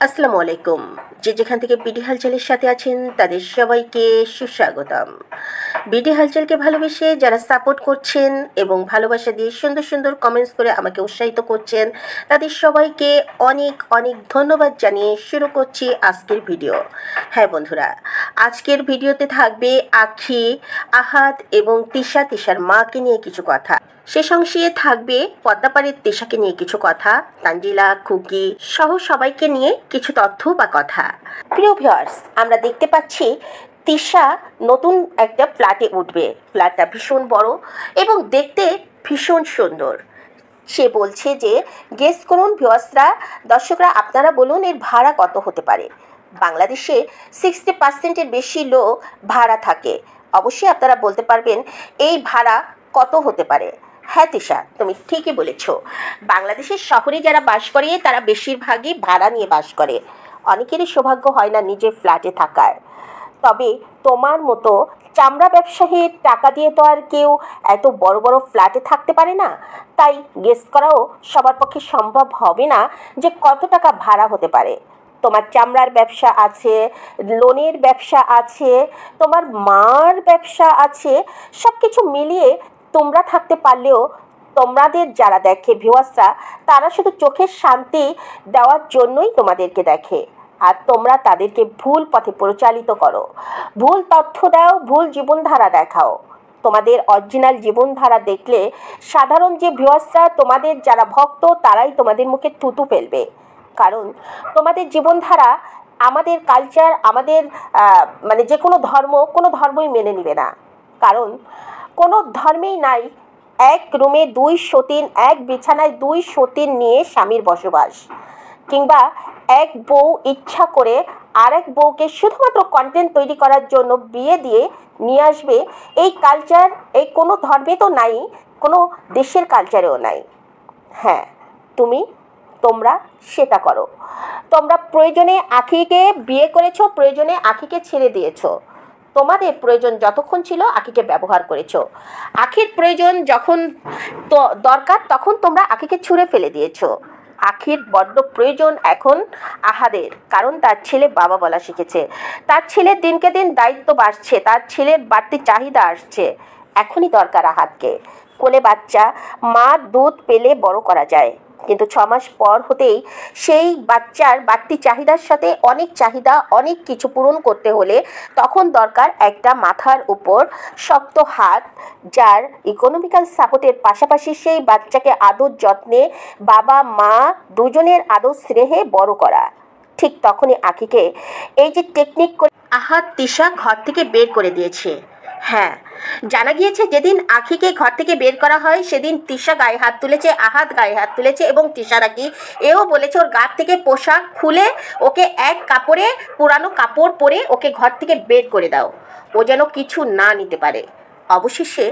আসসালামু আলাইকুম। যে যেখান থেকে বিডি হালচালের সাথে আছেন তাদের সবাইকে সুস্বাগতম। বিডি হালচালকে ভালোবেসে যারা সাপোর্ট করছেন এবং ভালোবাসা দিয়ে সুন্দর সুন্দর কমেন্টস করে আমাকে উৎসাহিত করছেন তাদের সবাইকে অনেক অনেক ধন্যবাদ জানিয়ে শুরু করছি আজকের ভিডিও। হ্যাঁ বন্ধুরা, আজকের ভিডিওতে থাকবে আখি, আহাদ এবং তিশার মাকে নিয়ে কিছু কথা। শেষ অংশে থাকবে পদ্মাপাড়ের তিশাকে নিয়ে কিছু কথা, তানজিলা, খুকি সহ সবাইকে নিয়ে কিছু তথ্য বা কথা। প্রিয় ভিউয়ার্স, আমরা দেখতে পাচ্ছি তিশা নতুন একটা ফ্ল্যাটে উঠবে। ফ্ল্যাটটা ভীষণ বড় এবং দেখতে ভীষণ সুন্দর। সে বলছে যে গেস করুন ভিউয়ার্সরা, দর্শকরা আপনারা বলুন এর ভাড়া কত হতে পারে। বাংলাদেশে 60%-এর বেশি লোক ভাড়া থাকে। অবশ্যই আপনারা বলতে পারবেন এই ভাড়া কত হতে পারে। হ্যাঁ তিশা, তুমি ঠিকই বলেছ। বাংলাদেশের শহরে যারা বাস করে তারা বেশিরভাগই ভাড়া নিয়ে বাস করে। অনেকেরই সৌভাগ্য হয় না নিজের ফ্ল্যাটে থাকার। তবে তোমার মতো চামড়া ব্যবসায়ীর টাকা দিয়ে তো আর কেউ এত বড় বড় ফ্ল্যাটে থাকতে পারে না। তাই গেস করাও সবার পক্ষে সম্ভব হবে না যে কত টাকা ভাড়া হতে পারে। তোমার চামড়ার ব্যবসা আছে, লোনের ব্যবসা আছে, তোমার মার ব্যবসা আছে, সব কিছু মিলিয়ে তোমরা থাকতে পারলেও তোমাদের যারা দেখে ভিউয়ার্সরা, তারা শুধু চোখের শান্তি দেওয়ার জন্যই তোমাদেরকে দেখে। আর তোমরা তাদেরকে ভুল পথে পরিচালিত করো, ভুল তথ্য দাও, ভুল জীবনধারা দেখাও। তোমাদের অরিজিনাল জীবনধারা দেখলে সাধারণ যে ভিউয়ার্সরা, তোমাদের যারা ভক্ত, তারাই তোমাদের মুখে থুতু ফেলবে। কারণ তোমাদের জীবনধারা, আমাদের কালচার, আমাদের মানে যে কোনো ধর্মই মেনে নেবে না। কারণ কোনো ধর্মেই নাই এক রুমে 2 সতীন, এক বিছানায় 2 সতীন নিয়ে স্বামীর বসবাস, কিংবা এক বউ ইচ্ছা করে আরেক বউকে শুধুমাত্র কন্টেন্ট তৈরি করার জন্য বিয়ে দিয়ে নিয়ে আসবে। এই কালচার এই কোনো ধর্মে তো নাই, কোনো দেশের কালচারেও নাই। হ্যাঁ, তোমরা সেটা করো। তোমরা প্রয়োজনে আখিকে বিয়ে করেছো, প্রয়োজনে আখিকে ছেড়ে দিয়েছো। তোমাদের প্রয়োজন যতক্ষণ ছিল আখিকে ব্যবহার করেছো। আখির প্রয়োজন যখন দরকার তখন তোমরা আখিকে ছুঁড়ে ফেলে দিয়েছো। আখির বড্ড প্রয়োজন এখন আহাদের, কারণ তার ছেলে বাবা বলা শিখেছে। তার ছেলের দিনকে দিন দায়িত্ব বাড়ছে, তার ছেলের বাড়তি চাহিদা আসছে। এখনই দরকার আহাদকে। কোলে বাচ্চা, মা দুধ পেলে বড় করা যায়, কিন্তু 6 মাস পর হতেই সেই বাচ্চার বাড়তি চাহিদার সাথে অনেক কিছু পূরণ করতে হলে তখন দরকার একটা মাথার উপর শক্ত হাত, যার ইকোনমিক্যাল সাপোর্টের পাশাপাশি সেই বাচ্চাকে আদর যত্নে বাবা মা দুজনের আদর স্নেহে বড় করা। ঠিক তখনই আখিকে এই যে টেকনিক করে আহাদ তিশা ঘর থেকে বের করে দিয়েছে। হ্যাঁ, জানা গিয়েছে যেদিন আখিকে ঘর থেকে বের করা হয় সেদিন তিশা গায়ে হাত তুলেছে, আহাদ গায়ে হাত তুলেছে এবং তিশা নাকি এও বলেছে ওর গা থেকে পোশাক খুলে ওকে এক কাপড়ে, পুরানো কাপড় পরে ওকে ঘর থেকে বের করে দাও, ও যেন কিছু না নিতে পারে। অবশেষে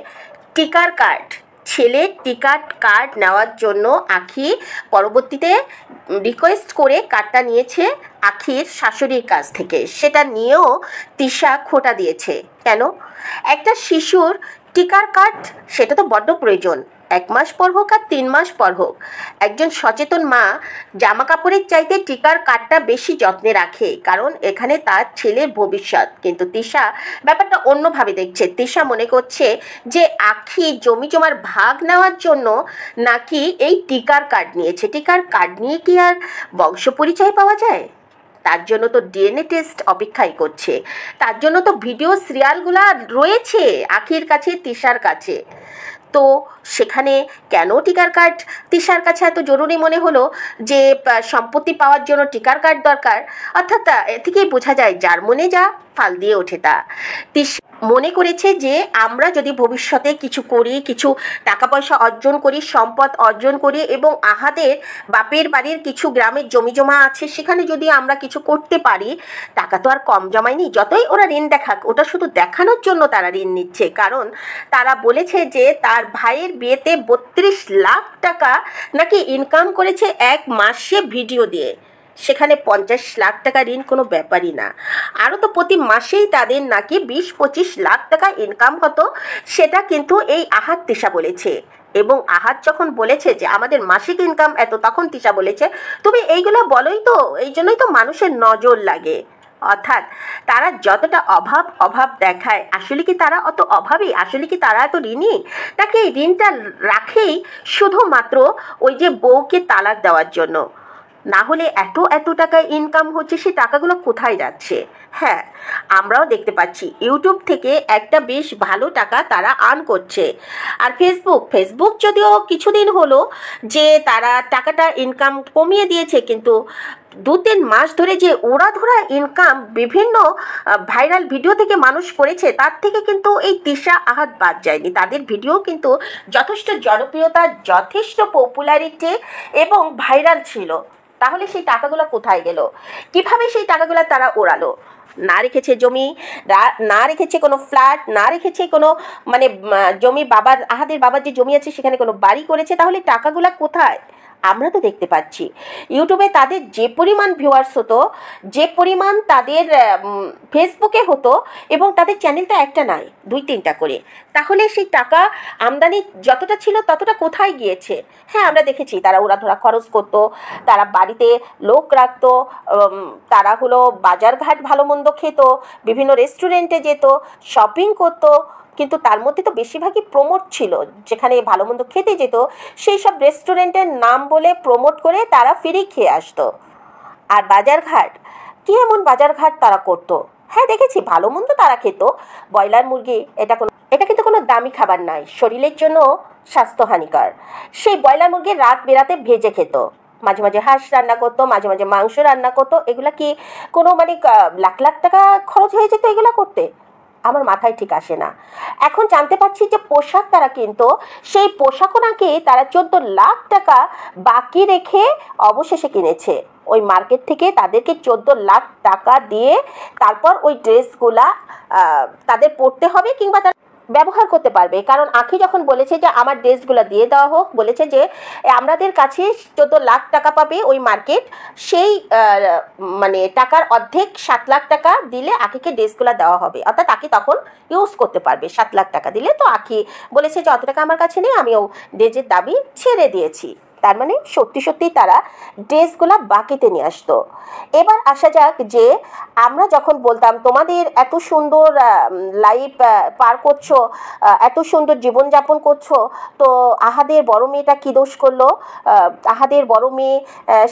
টিকার কার্ড, ছেলের টিকার কার্ড নেওয়ার জন্য আখি পরবর্তীতে রিকোয়েস্ট করে কার্ডটা নিয়েছে আখির শাশুড়ির কাছ থেকে। সেটা নিয়েও তিশা খোঁটা দিয়েছে। কেন? একটা শিশুর টিকার কার্ড সেটা তো বড্ড প্রয়োজন। 1 মাস পর হোক আর 3 মাস পর হোক, একজন সচেতন মা জামা কাপড়ের চাইতে টিকার কার্ডটা বেশি যত্নে রাখে, কারণ এখানে তার ছেলের ভবিষ্যৎ। কিন্তু তিশা ব্যাপারটা অন্যভাবে দেখছে। তিশা মনে করছে যে আখি জমি জমার ভাগ নেওয়ার জন্য নাকি এই টিকার কার্ড নিয়েছে। টিকার কার্ড নিয়ে কি আর বংশ পরিচয় পাওয়া যায়? তার জন্য তো ডিএনএ টেস্ট অপেক্ষাই করছে, তার জন্য তো ভিডিও সিরিয়ালগুলো রয়েছে আখির কাছে, তিশার কাছে। তো সেখানে কেন টিকার কার্ড তিশার কাছে এত জরুরি মনে হলো যে সম্পত্তি পাওয়ার জন্য টিকার কার্ড দরকার? অর্থাৎ এ থেকেই বোঝা যায় যার মনে যা ফাল দিয়ে ওঠে তা। তিশা মনে করেছে যে আমরা যদি ভবিষ্যতে কিছু করি, কিছু টাকা পয়সা অর্জন করি, সম্পদ অর্জন করি এবং আহাদের বাপের বাড়ির কিছু গ্রামের জমি জমা আছে, সেখানে যদি আমরা কিছু করতে পারি, টাকা তো আর কম জমায়নি। যতই ওরা ঋণ দেখাক, ওটা শুধু দেখানোর জন্য তারা ঋণ নিচ্ছে। কারণ তারা বলেছে যে তার ভাইয়ের বিয়েতে 32 লাখ টাকা নাকি ইনকাম করেছে 1 মাসে ভিডিও দিয়ে। সেখানে 50 লাখ টাকা ঋণ কোনো ব্যাপারই না। আরও তো প্রতি মাসেই তাদের নাকি 20-25 লাখ টাকা ইনকাম হতো। সেটা কিন্তু এই আহাদ তিশা বলেছে। এবং আহাদ যখন বলেছে যে আমাদের মাসিক ইনকাম এত, তখন তিশা বলেছে তুমি এইগুলো বলোই তো, এই জন্যই তো মানুষের নজর লাগে। অর্থাৎ তারা যতটা অভাব অভাব দেখায়, আসলে কি তারা অত অভাবী? আসলে কি তারা এত ঋণী? নাকি এই ঋণটা রাখেই শুধুমাত্র ওই যে বউকে তালাক দেওয়ার জন্য? না হলে এত এত টাকা ইনকাম হচ্ছে, সেই টাকাগুলো কোথায় যাচ্ছে? হ্যাঁ, আমরাও দেখতে পাচ্ছি ইউটিউব থেকে একটা বেশ ভালো টাকা তারা আর্ন করছে। আর ফেসবুক যদিও কিছুদিন হলো যে তারা টাকাটা ইনকাম কমিয়ে দিয়েছে, কিন্তু 2-3 মাস ধরে যে ওড়াধরা ইনকাম বিভিন্ন ভাইরাল ভিডিও থেকে মানুষ করেছে, তার থেকে কিন্তু এই তিশা আহাদ বাদ যায়নি। তাদের ভিডিও কিন্তু যথেষ্ট জনপ্রিয়তা, যথেষ্ট পপুলারিটি এবং ভাইরাল ছিল। তাহলে সেই টাকাগুলো কোথায় গেল? কিভাবে সেই টাকাগুলো তারা ওড়ালো? না রেখেছে জমি, না রেখেছে কোনো ফ্ল্যাট, না রেখেছে কোনো মানে জমি, আহাদের বাবার যে জমি আছে সেখানে কোনো বাড়ি করেছে। তাহলে টাকাগুলো কোথায়? আমরা তো দেখতে পাচ্ছি ইউটিউবে তাদের যে পরিমাণ ভিউয়ার্স হতো, যে পরিমাণ তাদের ফেসবুকে হতো, এবং তাদের চ্যানেলটা একটা নয় 2-3টা করে, তাহলে সেই টাকা আমদানি যতটা ছিল ততটা কোথায় গিয়েছে? হ্যাঁ, আমরা দেখেছি তারা ওড়াধরা খরচ করতো, তারা বাড়িতে লোক রাখতো, তারা হলো বাজারঘাট ভালো মন্দ খেত, বিভিন্ন রেস্টুরেন্টে যেত, শপিং করতো, কিন্তু তার মধ্যে তো বেশিরভাগই প্রমোট ছিল। যেখানে ভালো মন্দ খেতে যেত সেই সব রেস্টুরেন্টের নাম বলে প্রমোট করে তারা ফ্রি খেয়ে আসতো। আর বাজারঘাট, কী এমন বাজারঘাট তারা করতো? হ্যাঁ, দেখেছি ভালো মন্দ তারা খেত। ব্রয়লার মুরগি এটা কিন্তু কোনো দামি খাবার নয়, শরীরের জন্য স্বাস্থ্যহানিকর। সেই ব্রয়লার মুরগি রাত বেরাতে ভেজে খেত, মাঝে মাঝে হাঁস রান্না করতো, মাঝে মাঝে মাংস রান্না করতো। এগুলা কি কোনো মানে লাখ লাখ টাকা খরচ হয়ে যেত এগুলো করতে? আমার মাথায় ঠিক আসে না। এখন জানতে পারছি যে পোশাক তারা কিনতো, সেই পোশাকও নাকি তারা 14 লাখ টাকা বাকি রেখে অবশেষে কিনেছে। ওই মার্কেট থেকে তাদেরকে 14 লাখ টাকা দিয়ে তারপর ওই ড্রেসগুলা তাদের পরতে হবে কিংবা ব্যবহার করতে পারবে। কারণ আঁখি যখন বলেছে যে আমার ড্রেসগুলো দিয়ে দেওয়া হোক, বলেছে যে আমাদের কাছে 14 লাখ টাকা পাবে ওই মার্কেট, সেই মানে টাকার অর্ধেক 7 লাখ টাকা দিলে আঁখিকে ড্রেসগুলো দেওয়া হবে। অর্থাৎ আঁখি তখন ইউজ করতে পারবে 7 লাখ টাকা দিলে। তো আঁখি বলেছে যে অত টাকা আমার কাছে নেই, আমিও ড্রেসের দাবি ছেড়ে দিয়েছি। তার মানে সত্যি সত্যি তারা ড্রেসগুলো বাকিতে নিয়ে আসতো। এবার আসা যাক যে আমরা যখন বলতাম তোমাদের এত সুন্দর লাইফ পার করছো, এত সুন্দর জীবনযাপন করছো, তো আহাদের বড় মেয়েটা কী দোষ করলো? আহাদের বড় মেয়ে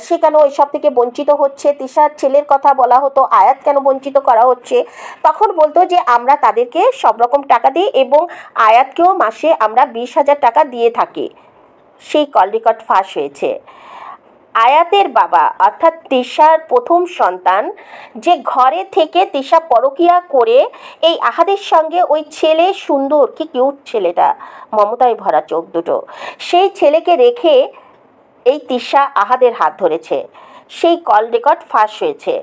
সে কেন এসব থেকে বঞ্চিত হচ্ছে? তিশার ছেলের কথা বলা হতো, আয়াত কেন বঞ্চিত করা হচ্ছে? তখন বলতো যে আমরা তাদেরকে সব রকম টাকা দিই এবং আয়াতকেও মাসে আমরা 20,000 টাকা দিয়ে থাকি। সেই কল রেকর্ড ফাঁস হয়েছে। আয়াতের বাবা অর্থাৎ তিশার প্রথম সন্তান, যে ঘরে থেকে তিশা পরকিয়া করে এই আহাদের সঙ্গে ওই ছেলে, সুন্দর কি কিউট ছেলেটা, মমতায় ভরা চোখ দুটো, সেই ছেলেকে রেখে এই তিশা আহাদের হাত ধরেছে। সেই কল রেকর্ড ফাঁস হয়েছে।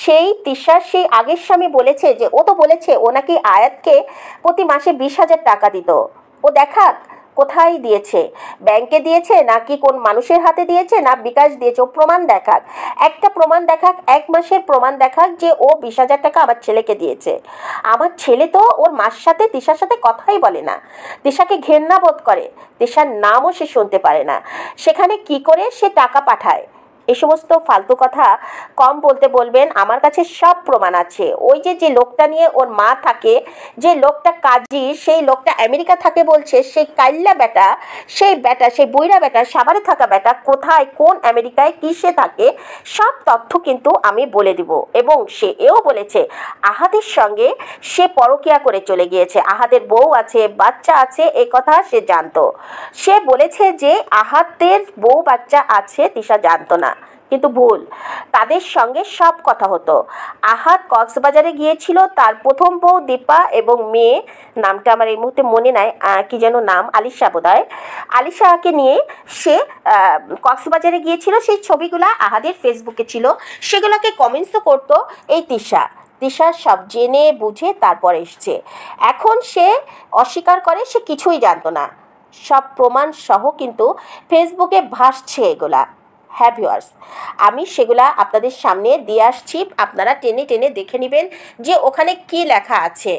সেই তিশার সেই আগের স্বামী বলেছে যে ও তো বলেছে ও নাকি আয়াতকে প্রতি মাসে 20,000 টাকা দিত। ও দেখাক কোথায় দিয়েছে, ব্যাংকে দিয়েছে নাকি কোন মানুষের হাতে দিয়েছে না বিকাশ দিয়েছে, ও প্রমাণ দেখাক, একটা প্রমাণ দেখাক, 1 মাসের প্রমাণ দেখাক যে ও 20,000 টাকা আমার ছেলেকে দিয়েছে। আমার ছেলে তো ওর মার সাথে, তিশার সাথে কথাই বলে না, তিশাকে ঘেন্না বোধ করে, তিশার নামও সে শুনতে পারে না, সেখানে কি করে সে টাকা পাঠায়? এই সমস্ত ফালতু কথা কম বলতে বলবেন, আমার কাছে সব প্রমাণ আছে। ওই যে লোকটা নিয়ে ওর মা থাকে, যে লোকটা কাজী, সেই লোকটা আমেরিকা থাকে বলছে, সেই কাইল্লা বেটা, সেই বুইড়া বেটা, সাভারে থাকা বেটা কোথায়, কোন আমেরিকায় কিসে থাকে, সব তথ্য কিন্তু আমি বলে দিব। এবং সে এও বলেছে আহাদের সঙ্গে সে পরকিয়া করে চলে গিয়েছে, আহাদের বউ আছে, বাচ্চা আছে, এ কথা সে জানতো। সে বলেছে যে আহাদের বউ বাচ্চা আছে, তিশা জানতো না, কিন্তু ভুল, তাদের সঙ্গে সব কথা হতো। আহাদ কক্সবাজারে গিয়েছিল তার প্রথম বউ দীপা এবং মেয়ে, নামটা আমার এই মুহূর্তে মনে নাই, কি যেন নাম, আলিশা বোধহয়, আলিশাকে নিয়ে সে কক্সবাজারে গিয়েছিল। সেই ছবিগুলো আহাদের ফেসবুকে ছিল, সেগুলোকে কমেন্টসও করতো এই তিশা সব জেনে বুঝে তারপর এসছে। এখন সে অস্বীকার করে সে কিছুই জানতো না, সব প্রমাণ সহ কিন্তু ফেসবুকে ভাসছে এগুলা। হ্যাঁ ভিউয়ার্স, আমি সেগুলা আপনাদের সামনে দিয়ে আসছি, আপনারা টেনে টেনে দেখে নেবেন যে ওখানে কি লেখা আছে।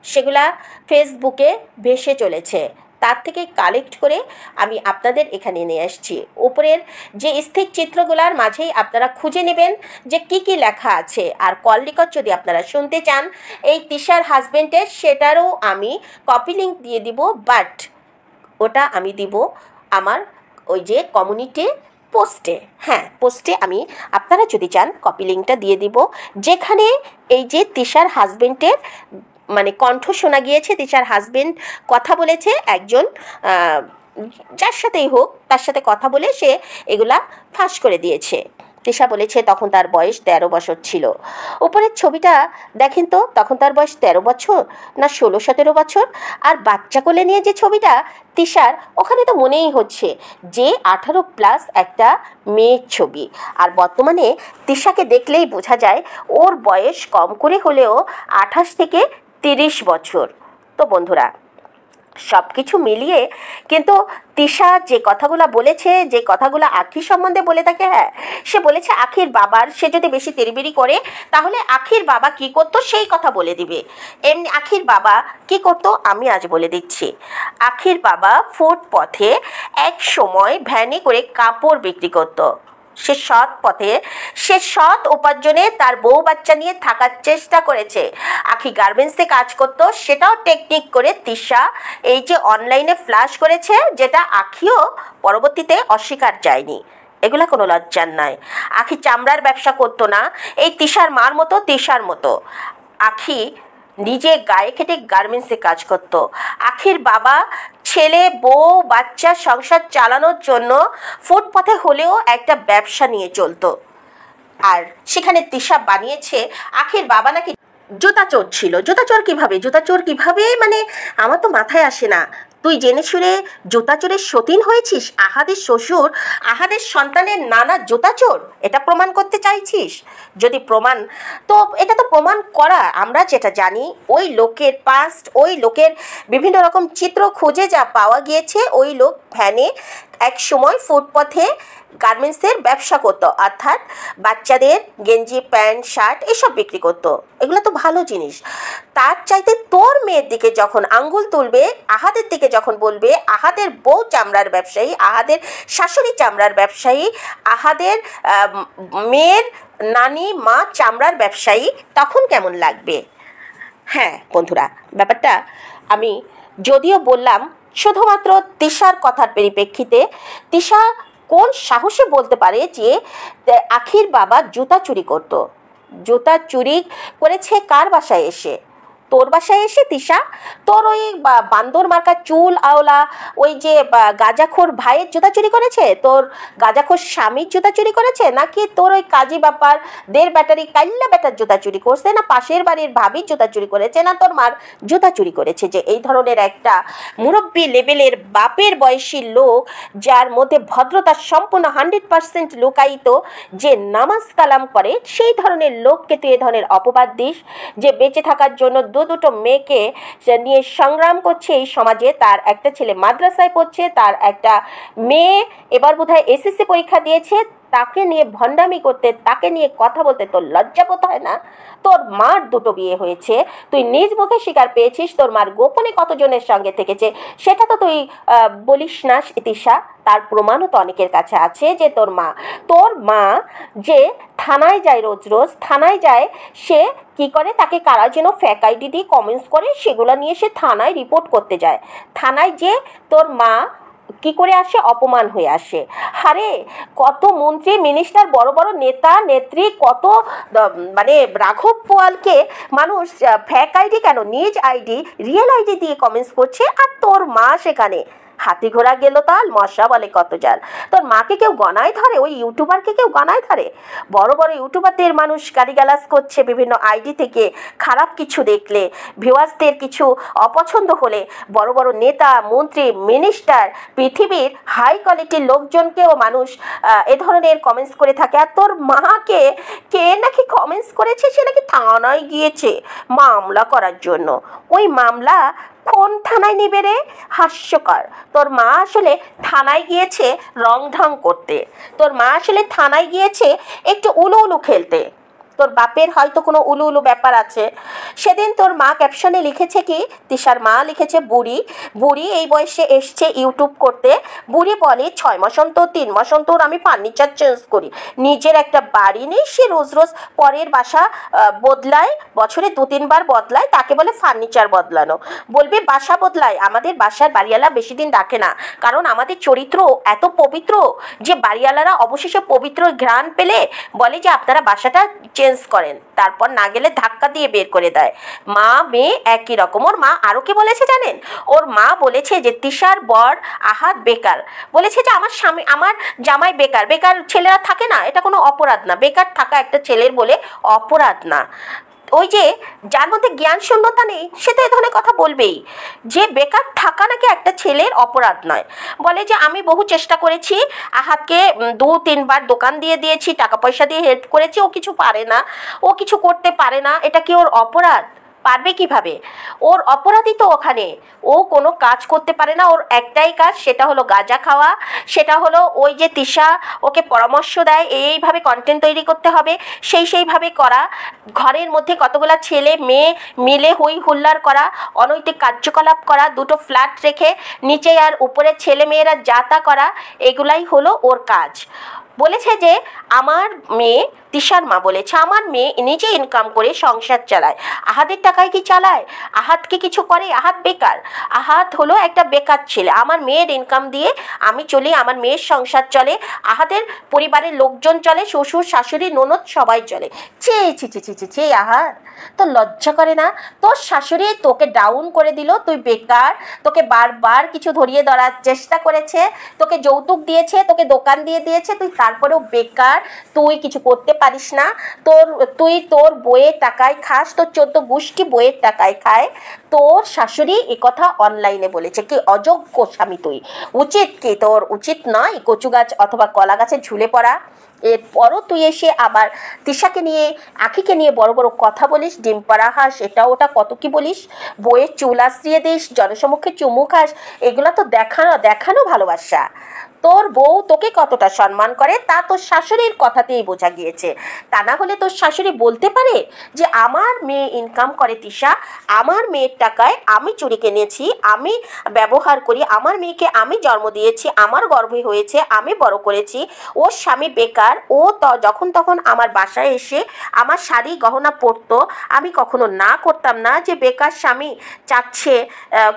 সেগুলা ফেসবুকে ভেসে চলেছে, তার থেকে কালেক্ট করে আমি আপনাদের এখানে নিয়ে আসছি। উপরের যে স্থির চিত্রগুলোর মাঝেই আপনারা খুঁজে নেবেন যে কি কি লেখা আছে। আর কল রেকর্ড যদি আপনারা শুনতে চান এই তিশার হাজবেন্ডের, সেটারও আমি কপি লিঙ্ক দিয়ে দিব, বাট ওটা আমি দিব আমার ওই যে কমিউনিটি পোস্টে। হ্যাঁ, পোস্টে আমি আপনারা যদি চান কপি লিঙ্কটা দিয়ে দিব, যেখানে এই যে তিশার হাজবেন্ডের মানে কণ্ঠ শোনা গিয়েছে। তিশার হাজবেন্ড কথা বলেছে একজন যার সাথেই হোক, তার সাথে কথা বলে সে এগুলা ফাঁস করে দিয়েছে। তিশা বলেছে তখন তার বয়স 13 বছর ছিল। উপরের ছবিটা দেখেন তো, তখন তার বয়স 13 বছর না 16-17 বছর। আর বাচ্চা কোলে নিয়ে যে ছবিটা তিশার, ওখানে তো মনেই হচ্ছে যে 18+ একটা মেয়ের ছবি। আর বর্তমানে তিশাকে দেখলেই বোঝা যায় ওর বয়স কম করে হলেও 28 থেকে 30 বছর। তো বন্ধুরা, সব কিছু মিলিয়ে কিন্তু তিশা যে কথাগুলো বলেছে, যে কথাগুলো আখির সম্বন্ধে বলে থাকে, হ্যাঁ সে বলেছে আখির বাবার, সে যদি বেশি তেড়িবেড়ি করে তাহলে আখির বাবা কি করতো সেই কথা বলে দিবে। এমনি আখির বাবা কি করতো আমি আজ বলে দিচ্ছি। আখির বাবা ফুটপথে এক সময় ভ্যানে করে কাপড় বিক্রি করতো। সে সৎ পথে, সে সৎ উপার্জনে তার বউ বাচ্চা নিয়ে থাকার চেষ্টা করেছে। আখি গার্মেন্টসে কাজ করতো, সেটাও টেকনিক করে তিশা এই যে অনলাইনে ফ্ল্যাশ করেছে, যেটা আখিও পরবর্তীতে অস্বীকার যায়নি। এগুলা কোনো লজ্জার নয়। আখি চামড়ার ব্যবসা করতো না, এই তিশার মার মতো, তিশার মতো। আখি নিজে গায়ে খেটে গার্মেন্টসে কাজ করতো। আখির বাবা ছেলে বউ বাচ্চা সংসার চালানোর জন্য ফুটপথে হলেও একটা ব্যবসা নিয়ে চলতো। আর সেখানে তিশা বানিয়েছে আখির বাবা নাকি জুতা চোর ছিল। জুতা চোর কিভাবে মানে আমার তো মাথায় আসে না। তুই জেনে শুনে জুতা চোরের সতীন হয়েছিস? আহাদের শ্বশুর, আহাদের সন্তানের নানা জুতা চোর, এটা প্রমাণ করতে চাইছিস? যদি প্রমাণ, তো এটা তো প্রমাণ করা। আমরা যেটা জানি ওই লোকের পাস্ট, ওই লোকের বিভিন্ন রকম চিত্র খুঁজে যা পাওয়া গিয়েছে, ওই লোক ভ্যানে এক সময় ফুটপথে গার্মেন্টসের ব্যবসা করতো, অর্থাৎ বাচ্চাদের গেঞ্জি প্যান্ট শার্ট এসব বিক্রি করতো। এগুলো তো ভালো জিনিস। তার চাইতে তোর মেয়ের দিকে যখন আঙ্গুল তুলবে, আহাদের দিকে যখন বলবে আহাদের বউ চামড়ার ব্যবসায়ী, আহাদের শাশুড়ি চামড়ার ব্যবসায়ী, আহাদের মেয়ের নানি মা চামড়ার ব্যবসায়ী, তখন কেমন লাগবে? হ্যাঁ বন্ধুরা, ব্যাপারটা আমি যদিও বললাম শুধুমাত্র তিশার কথার পরিপ্রেক্ষিতে। তিশা কোন সাহসে বলতে পারে যে আখির বাবা জুতা চুরি করতো? জুতা চুরি করেছে কার বাসায় এসে? তোর বাসায় এসে তিশা? তোর ওই বান্দর মার্কা চুল আওলা ওই যে গাঁজাখোর ভাইয়ের জুতা চুরি করেছে? তোর গাঁজাখোর স্বামীর জুতা চুরি করেছে? নাকি তোর ওই কাজী বাপার দেড় ব্যাটারি কাল্লা ব্যাটার জুতা চুরি করছে? না পাশের বাড়ির ভাবির জুতা চুরি করেছে? না তোর মার জুতা চুরি করেছে? যে এই ধরনের একটা মুরব্বী লেভেলের বাপের বয়সী লোক, যার মধ্যে ভদ্রতা সম্পূর্ণ 100% লুকায়িত, যে নামাজ কালাম করে, সেই ধরনের লোককে তুই এ ধরনের অপবাদ দিস? যে বেঁচে থাকার জন্য দুটো মেয়েকে নিয়ে সংগ্রাম করছে এই সমাজে, তার একটা ছেলে মাদ্রাসায় পড়ছে, তার একটা মেয়ে এবার বোধহয় এসএসসি পরীক্ষা দিয়েছে, তাকে নিয়ে ভণ্ডামি করতে, তাকে নিয়ে কথা বলতে তোর লজ্জা বোধ হয় না? তোর মার দুটো বিয়ে হয়েছে, তুই নিজ মুখে স্বীকার পেয়েছিস তোর মার গোপনে কতজনের সঙ্গে থেকেছে, সেটা তো তুই বলিস না তিশা। তার প্রমাণও তো অনেকের কাছে আছে যে তোর মা যে থানায় যায়, রোজ রোজ থানায় যায়, সে কি করে, তাকে কারা যেন ফেক আইডি দিয়ে কমেন্টস করে, সেগুলো নিয়ে সে থানায় রিপোর্ট করতে যায়। থানায় যে তোর মা কি করে আসে, অপমান হয়ে আসে। আরে কত মন্ত্রী মিনিস্টার, বড় বড় নেতা নেত্রী, কত মানে রাঘব পোয়ালকে মানুষ ফেক আইডি কেন, নিজ আইডি রিয়েল আইডি দিয়ে কমেন্টস করছে, আর তোর মা সেখানে হাতি ঘোড়া গেল তাল, মশা বলে কত জাল। তোর মাকে কেউ গনায় ধরে? ওই ইউটিউবারকে কেউ গনায় ধরে? বড় বড় ইউটিউবারদের মানুষ গালিগালাজ করছে বিভিন্ন আইডি থেকে, খারাপ কিছু দেখলে, ভিউয়ার্সদের কিছু অপছন্দ হলে বড় বড় নেতা মন্ত্রী মিনিস্টার, পৃথিবীর হাই কোয়ালিটির লোকজনকেও মানুষ এ ধরনের কমেন্টস করে থাকে। আর তোর মাকে কে নাকি কমেন্টস করেছে, সে নাকি থানায় গিয়েছে মামলা করার জন্য। ওই মামলা কোন থানায় নিবে রে? হাস্যকর। তোর মা আসলে থানায় গিয়েছে রং ঢং করতে, তোর মা আসলে থানায় গিয়েছে একটু উলু উলু খেলতে। তোর বাপের হয়তো কোনো উলু উলু ব্যাপার আছে। সেদিন তোর মা ক্যাপশনে লিখেছে কি, তিশার মা লিখেছে বুড়ি বুড়ি এই বয়সে এসছে ইউটিউব করতে। বুড়ি বলে 6 মাস অন্তর 3 মাস অন্তর আমি ফার্নিচার চেঞ্জ করি। নিজের একটা বাড়ি নেই, সে রোজ রোজ পরের বাসা বদলায়, বছরে 2-3 বার বদলায়, তাকে বলে ফার্নিচার বদলানো। বলবে বাসা বদলায়, আমাদের বাসার বাড়িওয়ালা বেশি দিন রাখে না, কারণ আমাদের চরিত্র এত পবিত্র যে বাড়িওয়ালারা অবশেষে পবিত্র ঘ্রাণ পেলে বলে যে আপনারা বাসাটা চেঞ্জ করেন, তারপর না গেলে ধাক্কা দিয়ে বের করে দেয়। মা মেয়ে একই রকম। ওর মা আরও কি বলেছে জানেন? ওর মা বলেছে যে তিশার বর আহাদ বেকার, বলেছে যে আমার স্বামী আমার জামাই বেকার। বেকার ছেলেরা থাকে না, এটা কোনো অপরাধ না, বেকার থাকা একটা ছেলের বলে অপরাধ না। ওই যে যার মধ্যে জ্ঞান শূন্যতা নেই সে তো এ ধরনের কথা বলবেই, যে বেকার থাকা নাকি একটা ছেলের অপরাধ নয়। বলে যে আমি বহু চেষ্টা করেছি, আহাতকে 2-3 বার দোকান দিয়ে দিয়েছি, টাকা পয়সা দিয়ে হেল্প করেছি, ও কিছু পারে না, ও কিছু করতে পারে না, এটা কি ওর অপরাধ? পারবে কিভাবে? ওর অপরাধী তো ওখানে, ও কোনো কাজ করতে পারে না, ওর একটাই কাজ, সেটা হলো গাঁজা খাওয়া, সেটা হলো ওই যে তিশা ওকে পরামর্শ দেয় এইভাবে কন্টেন্ট তৈরি করতে হবে, সেইভাবে করা, ঘরের মধ্যে কতগুলা ছেলে মেয়ে মিলে হই হুল্লার করা, অনৈতিক কার্যকলাপ করা, 2টো ফ্ল্যাট রেখে নিচে আর উপরে ছেলে মেয়েরা যাতা করা, এগুলাই হলো ওর কাজ। বলেছে যে আমার মেয়ে, তিশার মা বলেছে আমার মেয়ে নিজে ইনকাম করে সংসার চালায়, আহাদের টাকায় কি চালায়? আহাদ কি কিছু করে? আহাদ বেকার, আহাদ হলো একটা বেকার ছেলে। আমার মেয়ের ইনকাম দিয়ে আমি চলি, আমার মেয়ের সংসার চলে, আহাদের পরিবারের লোকজন চলে, শ্বশুর শাশুড়ি ননদ সবাই চলে। ছি ছি ছি ছি ছি ছি, আহাদ তোর লজ্জা করে না? তোর শাশুড়ি তোকে ডাউন করে দিল, তুই বেকার, তোকে বারবার কিছু ধরিয়ে ধরার চেষ্টা করেছে, তোকে যৌতুক দিয়েছে, তোকে দোকান দিয়ে দিয়েছে, তুই তারপরেও বেকার, তুই কিছু করতে পারিস না, তুই তোর বইয়ের টাকায় খাস, তোর 14 গোষ্ঠী বইয়ের টাকায় খায়। তোর শাশুড়ি একথা অনলাইনে বলেছে। কি অযোগ্য স্বামী তুই! উচিত কি তোর? উচিত নয় কচু গাছ অথবা কলা গাছে ঝুলে পড়া। এরপরও তুই এসে আবার তিশাকে নিয়ে, আখিকে নিয়ে বড় বড় কথা বলিস, ডিম পাড়া হাস, এটা ওটা কত কি বলিস, বইয়ের চুল আশ্রিয়ে দিস, জনসমক্ষে চুমু খাস, এগুলো তো দেখানো ভালোবাসা। তোর বউ তোকে কতটা সম্মান করে তা তোর শাশুড়ির কথাতেই বোঝা গিয়েছে। তা না হলে তোর শাশুড়ি বলতে পারে যে আমার মেয়ে ইনকাম করে তিশা, আমার মেয়ের টাকায় আমি চুরি কিনেছি, আমি ব্যবহার করি, আমার মেয়েকে আমি জন্ম দিয়েছি, আমার গর্ভে হয়েছে, আমি বড় করেছি, ওর স্বামী বেকার, ও যখন তখন আমার বাসায় এসে আমার শাড়ি গহনা পরতো, আমি কখনো না করতাম না যে বেকার স্বামী চাচ্ছে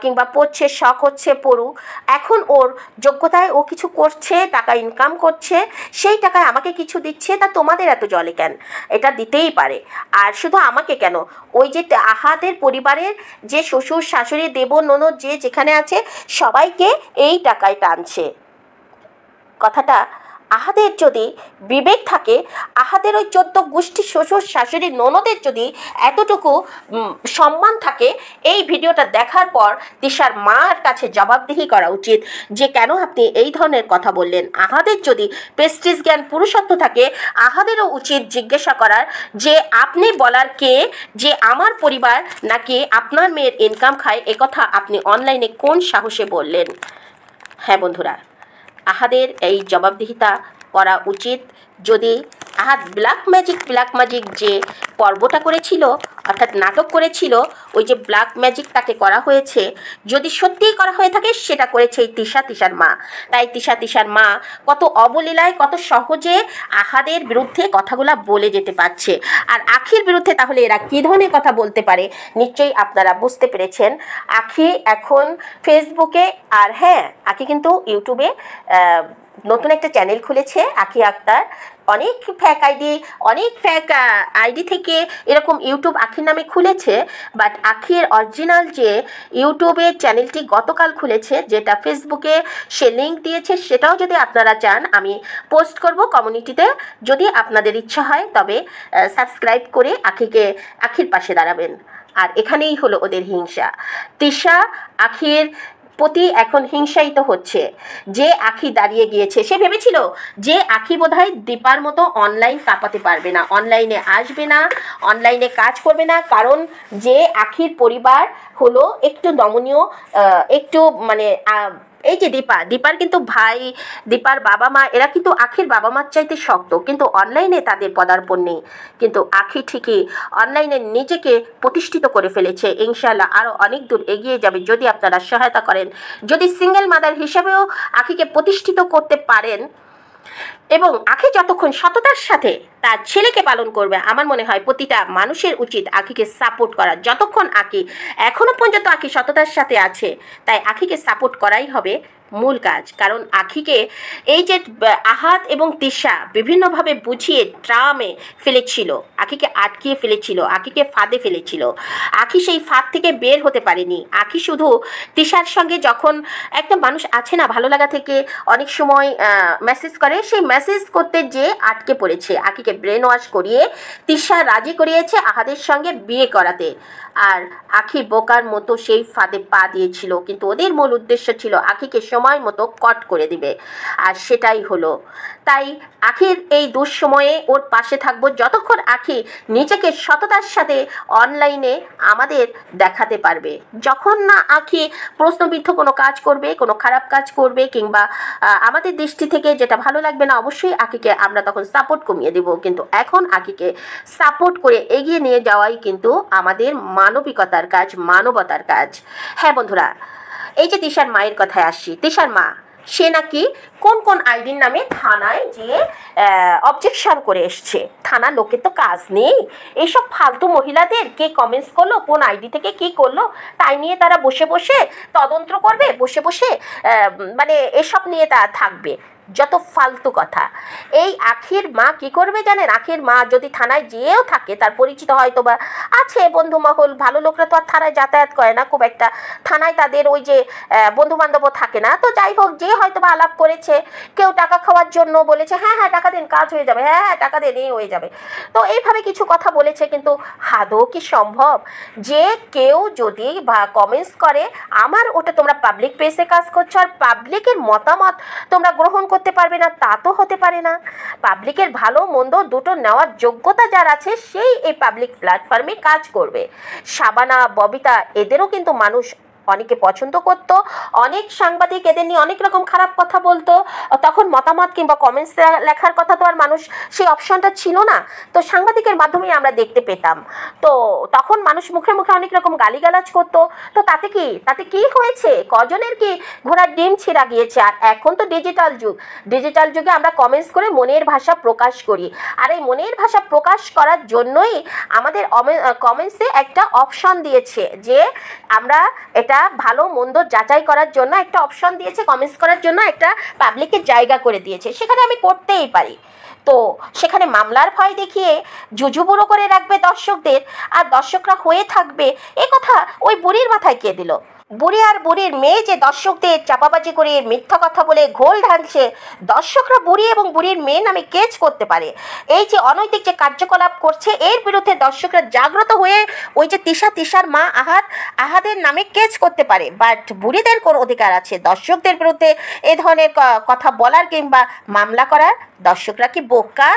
কিংবা পড়ছে, শখ হচ্ছে পড়ুক। এখন ওর যোগ্যতায় ও কিছু করছে, টাকা ইনকাম করছে, সেই টাকায় আমাকে কিছু দিচ্ছে, তা তোমাদের এত জলে কেন? এটা দিতেই পারে। আর শুধু আমাকে কেন, ওই যে আহাদের পরিবারের যে শ্বশুর শাশুড়ি দেবর ননদ যে যেখানে আছে সবাইকে এই টাকায় টানছে। কথাটা আহাদের যদি বিবেক থাকে, আহাদের ওই 14 গোষ্ঠী শ্বশুর শাশুড়ি ননদের যদি এতটুকু সম্মান থাকে, এই ভিডিওটা দেখার পর তিশার মার কাছে জবাবদিহি করা উচিত যে কেন আপনি এই ধরনের কথা বললেন। আহাদের যদি প্রেস্টিজ জ্ঞান পুরুষত্ব থাকে, আহাদেরও উচিত জিজ্ঞাসা করার যে আপনি বলার কে, যে আমার পরিবার নাকি আপনার মেয়ের ইনকাম খায়, একথা আপনি অনলাইনে কোন সাহসে বললেন? হ্যাঁ বন্ধুরা, আহাদের এই জবাবদিহিতা করা উচিত। যদি আহাদ ব্ল্যাক ম্যাজিক যে পর্বটা করেছিল, অর্থাৎ নাটক করেছিল, ওই যে ব্ল্যাক ম্যাজিক তাকে করা হয়েছে, যদি সত্যিই করা হয়ে থাকে সেটা করেছে এই তিশার মা। তাই তিশার মা কত অবলীলায়, কত সহজে আহাদের বিরুদ্ধে কথাগুলা বলে যেতে পারছে। আর আখির বিরুদ্ধে তাহলে এরা কী ধরনের কথা বলতে পারে নিশ্চয়ই আপনারা বুঝতে পেরেছেন। আখি এখন ফেসবুকে, আর হ্যাঁ আখি কিন্তু ইউটিউবে নতুন একটা চ্যানেল খুলেছে, আখি আক্তার। অনেক ফ্যাক আইডি থেকে এরকম ইউটিউব আখির নামে খুলেছে, বাট আখির অরিজিনাল যে ইউটিউবের চ্যানেলটি গতকাল খুলেছে, যেটা ফেসবুকে সে লিঙ্ক দিয়েছে, সেটাও যদি আপনারা চান আমি পোস্ট করব কমিউনিটিতে। যদি আপনাদের ইচ্ছা হয় তবে সাবস্ক্রাইব করে আখির পাশে দাঁড়াবেন। আর এখানেই হলো ওদের হিংসা। তিশা আখির প্রতি এখন হিংসায়িত হচ্ছে। যে আখি দাঁড়িয়ে গিয়েছে, সে ভেবেছিল যে আখি বোধহয় দীপার মতো অনলাইন কাঁপাতে পারবে না, অনলাইনে আসবে না, অনলাইনে কাজ করবে না, কারণ যে আখির পরিবার হলো একটু নমনীয়, একটু মানে এই যে দীপার কিন্তু ভাই, দীপার বাবা মা এরা কিন্তু আখির বাবা মার চাইতে শক্ত, কিন্তু অনলাইনে তাদের পদার্পণ নেই। কিন্তু আখি ঠিকই অনলাইনে নিজেকে প্রতিষ্ঠিত করে ফেলেছে। ইনশাআল্লাহ আরও অনেক দূর এগিয়ে যাবে যদি আপনারা সহায়তা করেন, যদি সিঙ্গেল মাদার হিসেবেও আখিকে প্রতিষ্ঠিত করতে পারেন। এবং আখি যতক্ষণ সততার সাথে তার ছেলেকে পালন করবে, আমার মনে হয় প্রতিটা মানুষের উচিত আখিকে সাপোর্ট করা। যতক্ষণ আখি এখনো পর্যন্ত আখি সততার সাথে আছে, তাই আখিকে সাপোর্ট করাই হবে মূল কাজ। কারণ আখিকে এই যে আহাত এবং তিশা বিভিন্নভাবে বুঝিয়ে ট্রামে ফেলেছিল, আখিকে আটকিয়ে ফেলেছিল, আখিকে ফাঁদে ফেলেছিল। আখি সেই ফাঁদ থেকে বের হতে পারেনি। আখি শুধু তিশার সঙ্গে যখন একটা মানুষ আছে না ভালো লাগা থেকে অনেক সময় মেসেজ করে, সেই মেসেজ করতে যে আটকে পড়েছে। আখিকে ব্রেন ওয়াশ করিয়ে তিশা রাজি করিয়েছে আহাদের সঙ্গে বিয়ে করাতে, আর আখি বোকার মতো সেই ফাঁদে পা দিয়েছিল। কিন্তু ওদের মূল উদ্দেশ্য ছিল আখিকে সময় মতো কট করে দিবে, আর সেটাই হলো। তাই আখির এই দুঃসময়ে ওর পাশে থাকবো যতক্ষণ আখি নিজেকে সততার সাথে অনলাইনে আমাদের দেখাতে পারবে। যখন না আখি প্রশ্নবিদ্ধ কোনো কাজ করবে, কোনো খারাপ কাজ করবে, কিংবা আমাদের দৃষ্টি থেকে যেটা ভালো লাগবে না, অবশ্যই আখিকে আমরা তখন সাপোর্ট কমিয়ে দেব। কিন্তু এখন আখিকে সাপোর্ট করে এগিয়ে নিয়ে যাওয়াই কিন্তু আমাদের মানবিকতার কাজ, মানবতার কাজ। হ্যাঁ বন্ধুরা, এই যে তিশার মায়ের কথায় আসছি, তিশার মা সে নাকি কোন কোন আইডির নামে থানায় গিয়ে অবজেকশন করে এসছে। থানা লোকের তো কাজ নেই, এইসব ফালতু মহিলাদের কে কমেন্টস করলো, কোন আইডি থেকে কি করলো, তাই নিয়ে তারা বসে বসে তদন্ত করবে, বসে বসে মানে এসব নিয়ে তারা থাকবে। যত ফালতু কথা। এই আখির মা কি করবে জানেন? আখির মা যদি থানায় যেয়েও থাকে, তার পরিচিত হয়তো বা আছে বন্ধুমহল, ভালো লোকরা তো আর থানায় যাতায়াত করে না খুব একটা, থানায় তাদের ওই যে বন্ধু বান্ধবও থাকে না। তো যাই হোক, যে হয়তো বা আলাপ করেছে, কেউ টাকা খাওয়ার জন্য বলেছে হ্যাঁ হ্যাঁ টাকা দিন কাজ হয়ে যাবে, হ্যাঁ হ্যাঁ টাকা দিন এই হয়ে যাবে, তো এইভাবে কিছু কথা বলেছে। কিন্তু আদৌ কি সম্ভব যে কেউ যদি বা কমেন্টস করে, আমার ওটা তোমরা পাবলিক প্লেসে কাজ করছো আর পাবলিকের মতামত তোমরা গ্রহণ করতে পারবে না? তা তো হতে পারে না। পাবলিকের ভালো মন্দ দুটো নেওয়ার যোগ্যতা যার আছে, সেই এই পাবলিক প্ল্যাটফর্মে কাজ করবে। শাবানা, ববিতা এদেরও কিন্তু মানুষ অনেকে পছন্দ করত, অনেক সাংবাদিক এদের নিয়ে অনেক রকম খারাপ কথা বলতো, তখন মতামত কিংবা কমেন্টস লেখার কথা তো আর মানুষ সেই অপশনটা ছিল না, তো সাংবাদিকের মাধ্যমেই আমরা দেখতে পেতাম। তো তখন মানুষ মুখে মুখে অনেক রকম গালিগালাজ করতো। তো তাতে কি হয়েছে? কজনের কি ঘোড়ার ডিম ছিঁড়া গিয়েছে? আর এখন তো ডিজিটাল যুগ, ডিজিটাল যুগে আমরা কমেন্টস করে মনের ভাষা প্রকাশ করি, আর এই মনের ভাষা প্রকাশ করার জন্যই আমাদের কমেন্টসে একটা অপশন দিয়েছে যে আমরা এটা ভালো মন্দ যাচাই করার জন্য একটা অপশন দিয়েছে, কমেন্টস করার জন্য একটা পাবলিকের জায়গা করে দিয়েছে, সেখানে আমি করতেই পারি। তো সেখানে মামলার ভয় দেখিয়ে জুজুবুড়ো করে রাখবে দর্শকদের, আর দর্শকরা হয়ে থাকবে, এ কথা ওই বুড়ির মাথায় কে দিল? বুড়ি আর বুড়ির মেয়ে যে দর্শকদের চাপাবাজি করে মিথ্যা কথা বলে ঘোল ঢালছে, দর্শকরা বুড়ি এবং বুড়ির মেয়ে নামে কেস করতে পারে। এই যে অনৈতিক যে কার্যকলাপ করছে, এর বিরুদ্ধে দর্শকরা জাগ্রত হয়ে ওই যে তিশার মা আহাদের নামে কেস করতে পারে। বাট বুড়িদের কোন অধিকার আছে দর্শকদের বিরুদ্ধে এ ধরনের কথা বলার কিংবা মামলা করার? দর্শকরা কি বোকা?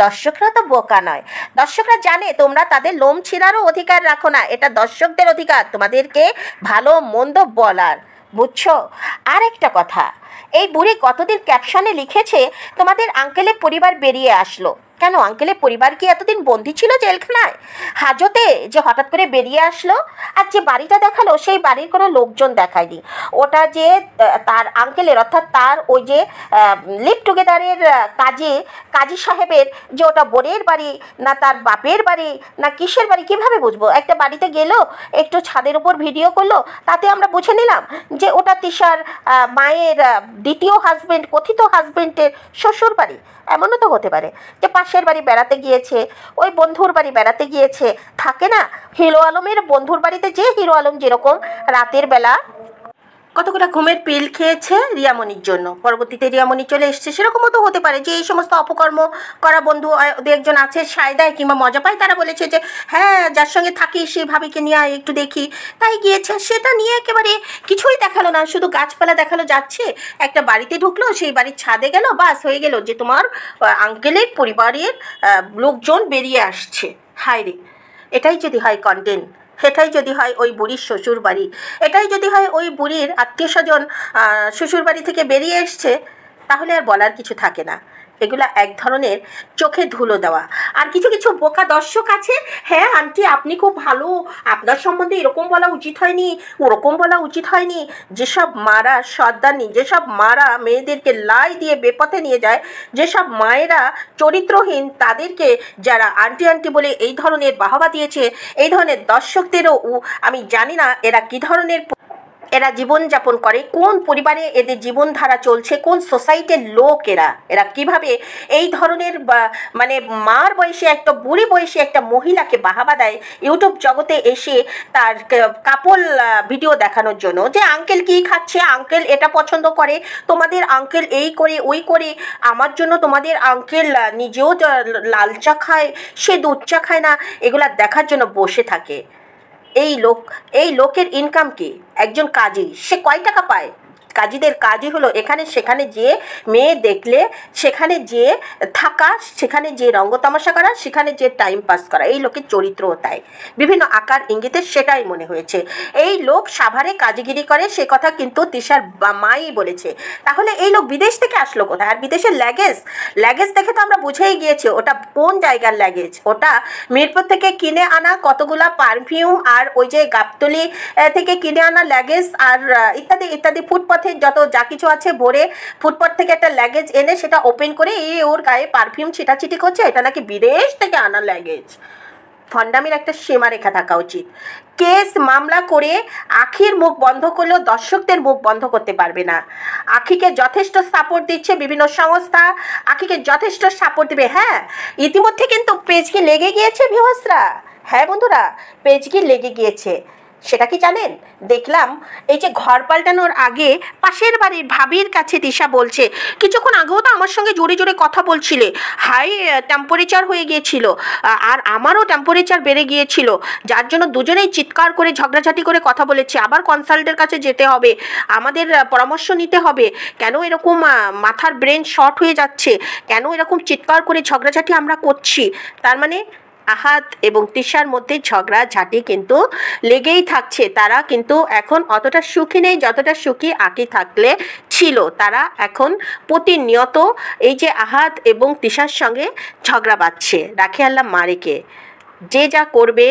দর্শকরা তো বোকা নয়। দর্শকরা জানে তোমরা তাদের লোম ছিঁড়ারও অধিকার রাখো না, এটা দর্শকদের অধিকার তোমাদেরকে ভালো মন্দ বলার, বুঝছো? আর একটা কথা, এই বুড়ি কতদিন ক্যাপশনে লিখেছে তোমাদের আঙ্কেলের পরিবার বেরিয়ে আসলো। কেন আঙ্কেলের পরিবার কি এতদিন বন্দি ছিল জেলখানায়? হাজতে যে হঠাৎ করে বেরিয়ে আসলো, আর যে বাড়িটা দেখালো সেই বাড়ির কোনো লোকজন দেখায়নি। ওটা যে তার আঙ্কেলের, অর্থাৎ তার ওই যে লিভ টুগেদারের কাজী সাহেবের, যে ওটা বোনের বাড়ি না তার বাপের বাড়ি না কিসের বাড়ি, কিভাবে বুঝবো? একটা বাড়িতে গেলো, একটু ছাদের উপর ভিডিও করলো, তাতে আমরা বুঝে নিলাম যে ওটা তিশার মায়ের দ্বিতীয় হাজবেন্ড, কথিত হাজবেন্ডের শ্বশুর বাড়ি। এমনও তো হতে পারে যে পাশের বাড়ি বেড়াতে গিয়েছে, ওই বন্ধুর বাড়ি বেড়াতে গিয়েছে। থাকে না হিরো আলমের বন্ধুর বাড়িতে, যে হিরো আলম যেরকম রাতের বেলা কতগুলো ঘুমের পিল খেয়েছে রিয়ামণির জন্য, পরবর্তীতে রিয়ামণি চলে এসছে, সেরকমও তো হতে পারে যে এই সমস্ত অপকর্ম করা বন্ধু দু একজন আছে, সায় দেয় কিংবা মজা পায়, তারা বলেছে যে হ্যাঁ যার সঙ্গে থাকি সেই ভাবিকে নিয়ে একটু দেখি, তাই গিয়েছে। সেটা নিয়ে একেবারে কিছুই দেখালো না, শুধু গাছপালা দেখালো, যাচ্ছে একটা বাড়িতে ঢুকলো, সেই বাড়ির ছাদে গেল, বাস হয়ে গেল যে তোমার আঙ্কেলের পরিবারের লোকজন বেরিয়ে আসছে। হায় রে, এটাই যদি হয় কন্টেন্ট, এটাই যদি হয় ওই বুড়ির শ্বশুর বাড়ি, এটাই যদি হয় ওই বুড়ির আত্মীয় স্বজন শ্বশুর বাড়ি থেকে বেরিয়ে এসছে, তাহলে আর বলার কিছু থাকে না। এগুলা এক ধরনের চোখে ধুলো দেওয়া। আর কিছু কিছু বোকা দর্শক আছে, হ্যাঁ আন্টি আপনি খুব ভালো, আপনার সম্বন্ধে এরকম বলা উচিত হয়নি, ওরকম বলা উচিত হয়নি। যেসব মারা সর্দারনি, যেসব মারা মেয়েদেরকে লাই দিয়ে বেপথে নিয়ে যায়, যেসব মায়েরা চরিত্রহীন, তাদেরকে যারা আন্টি আন্টি বলে এই ধরনের বাহবা দিয়েছে, এই ধরনের দর্শকদেরও আমি জানি না এরা কী ধরনের এরা জীবনযাপন করে, কোন পরিবারে এদের জীবনধারা চলছে, কোন সোসাইটির লোক এরা কিভাবে এই ধরনের মানে মার বয়সে একটা বুড়ি বয়সে একটা মহিলাকে বাহাবা দেয় ইউটিউব জগতে এসে তার কাপল ভিডিও দেখানোর জন্য, যে আঙ্কেল কি খাচ্ছে, আঙ্কেল এটা পছন্দ করে, তোমাদের আঙ্কেল এই করে ওই করে, আমার জন্য তোমাদের আঙ্কেল নিজেও লাল চা খায়, সে দুধ চা খায় না, এগুলা দেখার জন্য বসে থাকে। এই লোকের ইনকাম কি? একজন কাজী, সে কয় টাকা পায়? কাজীদের কাজই হলো এখানে সেখানে যেয়ে মেয়ে দেখলে সেখানে যেয়ে থাকা, সেখানে যে রঙ্গতামাশা করা, সেখানে যে টাইম পাস করা। এই লোকের চরিত্রও তাই, বিভিন্ন আকার ইঙ্গিতে সেটাই মনে হয়েছে। এই লোক সাভারে কাজগিরি করে, সে কথা কিন্তু তিশার মাই বলেছে। তাহলে এই লোক বিদেশ থেকে আসলো কোথায়? আর বিদেশের ল্যাগেজ দেখে তো আমরা বুঝেই গিয়েছি ওটা কোন জায়গার ল্যাগেজ। ওটা মিরপুর থেকে কিনে আনা কতগুলা পারফিউম, আর ওই যে গাবতলি থেকে কিনে আনা ল্যাগেজ, আর ইত্যাদি ইত্যাদি, ফুটপাথে যত যা কিছু আছে ভরে ফুটপাথ থেকে একটা ল্যাগেজ এনে সেটা ওপেন করে ওর গায়ে পারফিউম ছিটাছিটি করছে, এটা নাকি বিদেশ থেকে আনা ল্যাগেজ। ফন্ডামির একটা সীমারেখা থাকা উচিত। কেস মামলা করে আখির মুখ বন্ধ করলেও দর্শকদের মুখ বন্ধ করতে পারবে না। আখিকে যথেষ্ট সাপোর্ট দিচ্ছে বিভিন্ন সংস্থা, আখিকে যথেষ্ট সাপোর্ট দেবে। হ্যাঁ, ইতিমধ্যে কিন্তু পেজকে লেগে গিয়েছে ভিউয়ার্সরা। হ্যাঁ বন্ধুরা, পেজকে লেগে গিয়েছে। সেটা কি জানেন? দেখলাম এই যে ঘর পাল্টানোর আগে পাশের বাড়ির ভাবির কাছে তিশা বলছে, কিছুক্ষণ আগেও তো আমার সঙ্গে জোরে জোরে কথা বলছিলে, হাই টেম্পারেচার হয়ে গিয়েছিল, আর আমারও টেম্পারেচার বেড়ে গিয়েছিল, যার জন্য দুজনেই চিৎকার করে ঝগড়াঝাটি করে কথা বলেছে, আবার কনসাল্টের কাছে যেতে হবে, আমাদের পরামর্শ নিতে হবে, কেন এরকম মাথার ব্রেন শর্ট হয়ে যাচ্ছে, কেন এরকম চিৎকার করে ঝগড়াঝাটি আমরা করছি। তার মানে আহাদ এবং তিশার মধ্যে ঝগড়াঝাটি কিন্তু লেগেই থাকছে। তারা কিন্তু এখন অতটা সুখী নেই যতটা সুখী আঁকি থাকলে ছিল। তারা এখন প্রতিনিয়ত এই যে আহাদ এবং তিশার সঙ্গে ঝগড়া বাঁধছে। রাখে আল্লাহ মারেকে, যে যা করবে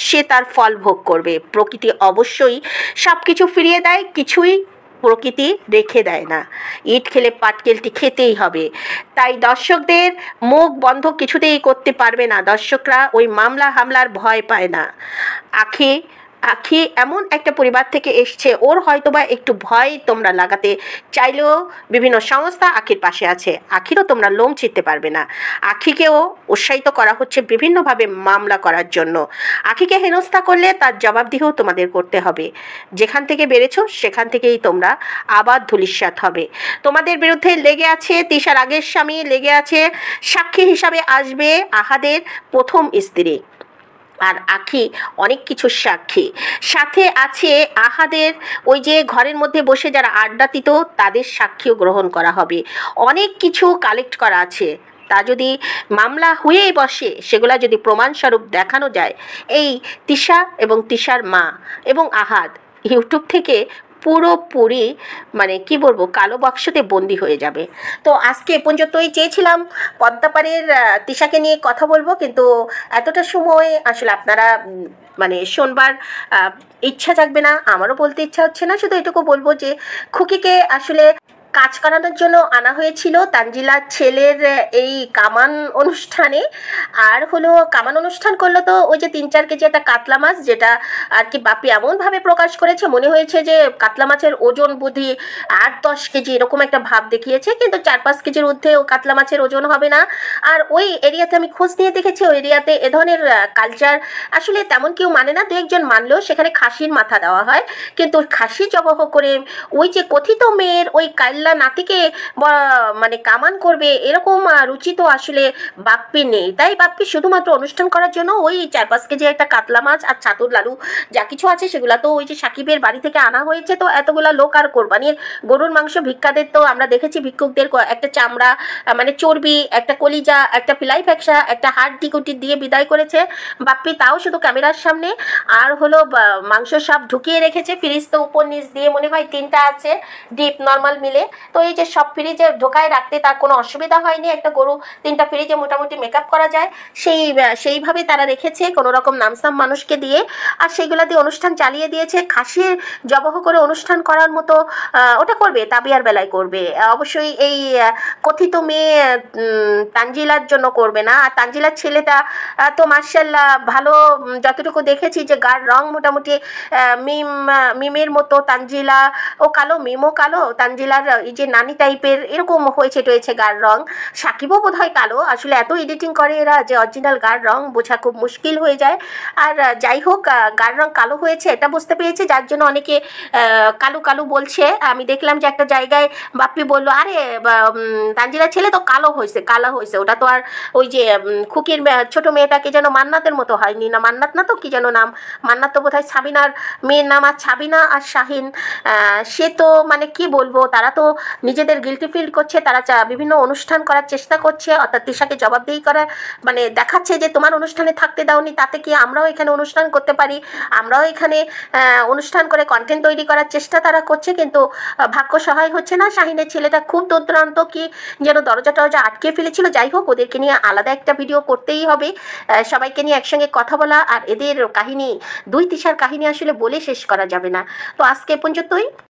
সে তার ফল ভোগ করবে। প্রকৃতি অবশ্যই সব কিছু ফিরিয়ে দেয়, কিছুই প্রকৃতি রেখে দেয় না। ইট খেলে পাটকেলটি খেতেই হবে। তাই দর্শকদের মুখ বন্ধ কিছুতেই করতে পারবে না। দর্শকরা ওই মামলা হামলার ভয় পায় না। আখি এমন একটা পরিবার থেকে এসছে, ওর হয়তোবা একটু ভয় তোমরা লাগাতে চাইলেও বিভিন্ন সংস্থা আখির পাশে আছে। আখিরও তোমরা লোম ছিঁড়তে পারবে না। আখিকেও উৎসাহিত করা হচ্ছে বিভিন্নভাবে মামলা করার জন্য। আখিকে হেনস্থা করলে তার জবাবদিহিও তোমাদের করতে হবে। যেখান থেকে বেড়েছো সেখান থেকেই তোমরা আবার ধূলিসাৎ হবে। তোমাদের বিরুদ্ধে লেগে আছে তিশার আগের স্বামী, লেগে আছে সাক্ষী হিসাবে আসবে আহাদের প্রথম স্ত্রী, আর আখি অনেক কিছু সাক্ষী। সাথে আছে আহাদের ওই যে ঘরের মধ্যে বসে যারা আড্ডা দিত তাদের সাক্ষীও গ্রহণ করা হবে। অনেক কিছু কালেক্ট করা আছে। তা যদি মামলা হয়েই বসে, সেগুলা যদি প্রমাণস্বরূপ দেখানো যায়, এই তিশা এবং তিশার মা এবং আহাদ ইউটিউব থেকে পুরোপুরি মানে কি বলবো, কালো বাক্সতে বন্দি হয়ে যাবে। তো আজকে পর্যন্তই চেয়েছিলাম পদ্মাপাড়ের তিশাকে নিয়ে কথা বলবো, কিন্তু এতটা সময় আসলে আপনারা মানে শোনবার ইচ্ছা জাগবে না, আমারও বলতে ইচ্ছা হচ্ছে না। শুধু এটুকু বলবো যে খুকিকে আসলে কাজ করানোর জন্য আনা হয়েছিল তানজিলার ছেলের এই কামান অনুষ্ঠানে। আর হলো কামান অনুষ্ঠান করলো তো ওই যে 3-4 কেজি একটা কাতলা মাছ, যেটা আর কি বাপি এমনভাবে প্রকাশ করেছে মনে হয়েছে যে কাতলা মাছের ওজন বুদ্ধি 8-10 কেজি এরকম একটা ভাব দেখিয়েছে, কিন্তু 4-5 কেজির ঊর্ধ্বে ও কাতলা মাছের ওজন হবে না। আর ওই এরিয়াতে আমি খোঁজ নিয়ে দেখেছি, ওই এরিয়াতে এ ধরনের কালচার আসলে তেমন কেউ মানে না। 2-1 মানলেও সেখানে খাসির মাথা দেওয়া হয়, কিন্তু খাসি জবহ করে ওই যে কথিত মেয়ের ওই কাইল্লা আল্লাহ নাতিকে মানে কামান করবে এরকম রুচি তো আসলে বাপ্পি নেই। তাই বাপ্পি শুধুমাত্র অনুষ্ঠান করার জন্য ওই 4-5 কেজি একটা কাতলা মাছ আর ছাতুর লাড়ু যা কিছু আছে সেগুলো তো ওই যে সাকিবের বাড়ি থেকে আনা হয়েছে, তো এতগুলা লোক আর কোরবানির গরুর মাংস ভিক্ষাদের তো আমরা দেখেছি ভিক্ষুকদের একটা চামড়া মানে চর্বি, একটা কলিজা, একটা পিলাই ফ্যাকসা, একটা হাড় কুটি দিয়ে বিদায় করেছে বাপ্পি, তাও শুধু ক্যামেরার সামনে। আর হলো মাংস সব ঢুকিয়ে রেখেছে ফ্রিজ, তো উপর নিচ দিয়ে মনে হয় 3টা আছে ডিপ নর্মাল মিলে। তো এই যে সব ফ্রিজে ঢোকায় রাখতে তার কোনো অসুবিধা হয়নি, একটা গরু 3টা ফ্রিজে মোটামুটি মেকআপ করা যায় সেইভাবে তারা রেখেছে কোনো রকম নামসাম মানুষকে দিয়ে, আর সেইগুলা দিয়ে অনুষ্ঠান চালিয়ে দিয়েছে। খাসি জবহ করে অনুষ্ঠান করার মতো ওটা করবে তাবিয়ার বেলায় করবে, অবশ্যই এই কথিত মেয়ে তানজিলার জন্য করবে না। আর তানজিলার ছেলেটা তো মার্শাল্লাহ ভালো, যতটুকু দেখেছি যে গার রং মোটামুটি মিমের মতো, তানজিলা ও কালো, মিমও কালো, তানজিলার এই যে নানি টাইপের এরকম হয়েছে টয়েছে গার রং। সাকিবও বোধ হয় কালো, আসলে এত এডিটিং করে এরা যে অরিজিনাল গার রং বোঝা খুব মুশকিল হয়ে যায়। আর যাই হোক গার রং কালো হয়েছে এটা বুঝতে পেরেছে, যার জন্য অনেকে কালু কালু বলছে। আমি দেখলাম যে একটা জায়গায় বাপ্পি বলল, আরে তানজিলার ছেলে তো কালো হয়েছে, ওটা তো আর ওই যে খুকির ছোট মেয়েটাকে যেন মান্নাতের মতো হয়নি, না মান্নাত না তো কি যেন নাম, মান্নাত তো বোধ হয় সাবিনার মেয়ের নাম, আর সাবিনা আর শাহিন সে তো মানে কি বলবো, তারা তো নিজেদের গিলটি ফিল করছে, তারা বিভিন্ন অনুষ্ঠান করার চেষ্টা করছে, অর্থাৎ তিশাকে জবাবদিহি করার মানে দেখাচ্ছে যে তোমার অনুষ্ঠানে থাকতে দাওনি, তাতে কি আমরাও এখানে অনুষ্ঠান করতে পারি, আমরাও এখানে অনুষ্ঠান করে কন্টেন্ট তৈরি করার চেষ্টা তারা করছে, কিন্তু ভাগ্য সহায় হচ্ছে না। শাহিনের ছেলেটা খুব দুর্দান্ত, কি যেন দরজা টরজা আটকে ফেলেছিল। যাই হোক ওদেরকে নিয়ে আলাদা একটা ভিডিও করতেই হবে, সবাইকে নিয়ে একসঙ্গে কথা বলা, আর এদের কাহিনী, দুই তিশার কাহিনী আসলে বলে শেষ করা যাবে না। তো আজকে পর্যন্তই।